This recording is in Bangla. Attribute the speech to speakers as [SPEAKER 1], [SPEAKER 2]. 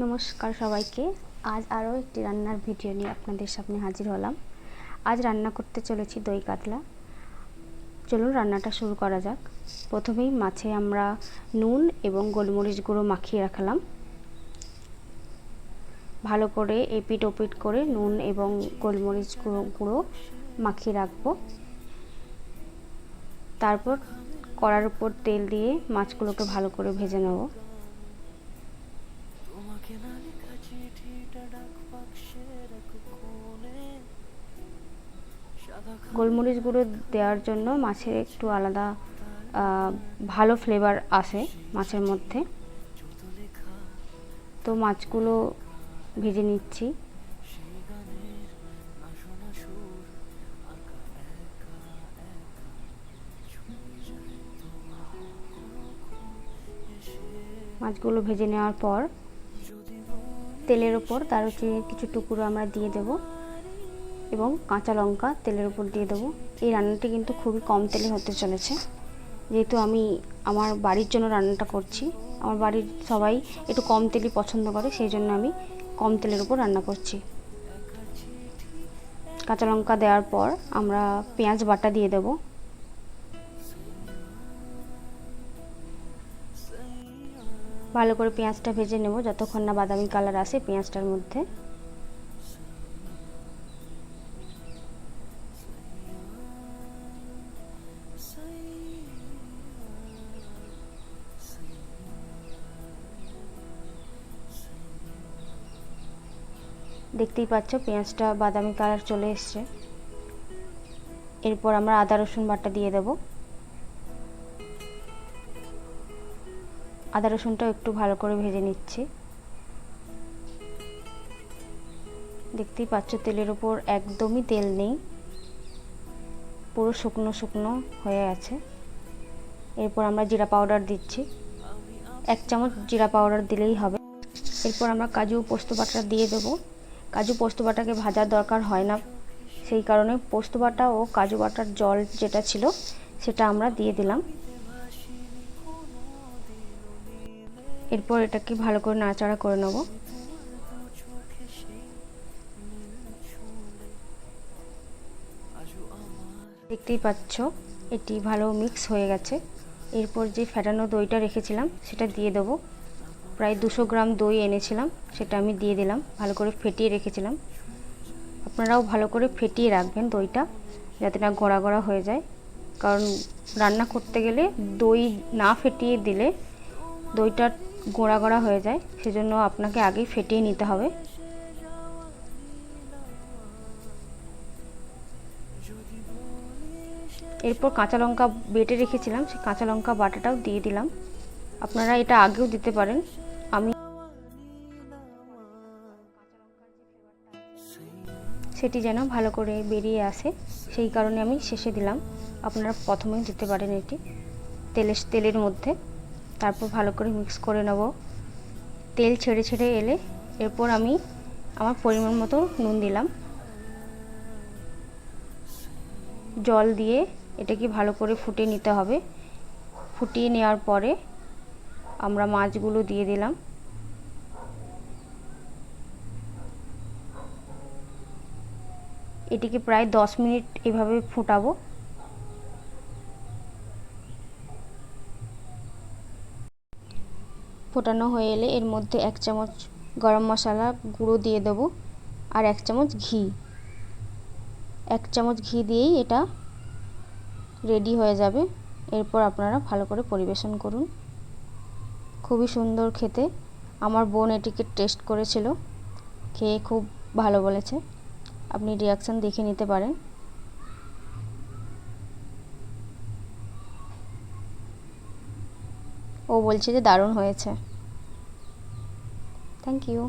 [SPEAKER 1] নমস্কার সবাইকে। আজ আরও একটি রান্নার ভিডিও নিয়ে আপনাদের সামনে হাজির হলাম। আজ রান্না করতে চলেছি দই কাতলা। চলুন রান্নাটা শুরু করা যাক। প্রথমেই মাছে আমরা নুন এবং গোলমরিচ গুঁড়ো মাখিয়ে রাখলাম। ভালো করে এপিট ওপিট করে নুন এবং গোলমরিচ গুঁড়ো মাখিয়ে রাখবো। তারপর কড়ার উপর তেল দিয়ে মাছগুলোকে ভালো করে ভেজে নেব। গোলমরিচ গুঁড়ো দেওয়ার জন্য মাছের একটু আলাদা ভালো ফ্লেভার আসে মাছের মধ্যে। তো মাছগুলো ভেজে নিচ্ছি। মাছগুলো ভেজে নেওয়ার পর তেলের উপর দারুচিনির কিছু টুকরো আমরা দিয়ে দেব এবং কাঁচা লঙ্কা তেলের উপর দিয়ে দেবো। এই রান্নাটি কিন্তু খুবই কম তেলে হতে চলেছে, যেহেতু আমি আমার বাড়ির জন্য রান্নাটা করছি। আমার বাড়ির সবাই একটু কম তেলই পছন্দ করে, সেই জন্য আমি কম তেলের উপর রান্না করছি। কাঁচা লঙ্কা দেওয়ার পর আমরা পেঁয়াজ বাটা দিয়ে দেব। ভালো করে পেঁয়াজটা ভেজে নেব যতক্ষণ না বাদামি কালার আসে পেঁয়াজটার মধ্যে। দেখতেই পাচ্ছ পেঁয়াজটা বাদামি কালার চলে এসছে। এরপর আমরা আদা রসুন বাটা দিয়ে দেব। আদা রসুনটা একটু ভালো করে ভেজে নিচ্ছি। দেখতেই পাচ্ছ তেলের উপর একদমই তেল নেই, পুরো শুকনো শুকনো হয়ে আছে। এরপর আমরা জিরা পাউডার দিচ্ছি, 1 চামচ জিরা পাউডার দিলেই হবে। এরপর আমরা কাজু পোস্ত বাটা দিয়ে দেব। কাজু পোস্ত বাটাকে ভাজার দরকার হয় না, সেই কারণে পোস্ত বাটা ও কাজু বাটার জল যেটা ছিল সেটা আমরা দিয়ে দিলাম। এরপর এটাকে ভালো করে নাড়াচাড়া করে নেব। দেখতেই পাচ্ছ এটি ভালো মিক্স হয়ে গেছে। এরপর যে ফেটানো দইটা রেখেছিলাম সেটা দিয়ে দেবো। প্রায় 200 গ্রাম দই এনেছিলাম, সেটা আমি দিয়ে দিলাম। ভালো করে ফেটিয়ে রেখেছিলাম। আপনারাও ভালো করে ফেটিয়ে রাখবেন দইটা, যাতে না গড়া গড়া হয়ে যায়, কারণ রান্না করতে গেলে দই না ফেটিয়ে দিলে দইটা গোড়া গোড়া হয়ে যায়, সেজন্য আপনাকে আগেই ফেটিয়ে নিতে হবে। এরপর কাঁচা লঙ্কা বেটে রেখেছিলাম, সেই কাঁচা লঙ্কা বাটাটাও দিয়ে দিলাম। আপনারা এটা আগেও দিতে পারেন, আমি সেটি যেন ভালো করে বেরিয়ে আসে সেই কারণে আমি শেষে দিলাম। আপনারা প্রথমেই দিতে পারেন এটি তেলের মধ্যে। তারপর ভালো করে মিক্স করে নেব। তেল ছেড়ে ছেড়ে এলে এরপর আমি আমার পরিমাণ মতো নুন দিলাম। জল দিয়ে এটাকে ভালো করে ফুটিয়ে নিতে হবে। ফুটিয়ে নেওয়ার পরে আমরা মাছগুলো দিয়ে দিলাম। এটিকে প্রায় 10 মিনিট এভাবে ফোটাবো। ফোটানো হয়ে এলে এর মধ্যে 1 চামচ গরম মশলা গুঁড়ো দিয়ে দেবো আর 1 চামচ ঘি। 1 চামচ ঘি দিয়েই এটা রেডি হয়ে যাবে। এরপর আপনারা ভালো করে পরিবেশন করুন। খুবই সুন্দর খেতে। আমার বোন এটিকে টেস্ট করেছিল, খেয়ে খুব ভালো বলেছে। আপনি রিয়াকশন দেখে নিতে পারেন। ও বলছে যে দারুণ হয়েছে। Thank you.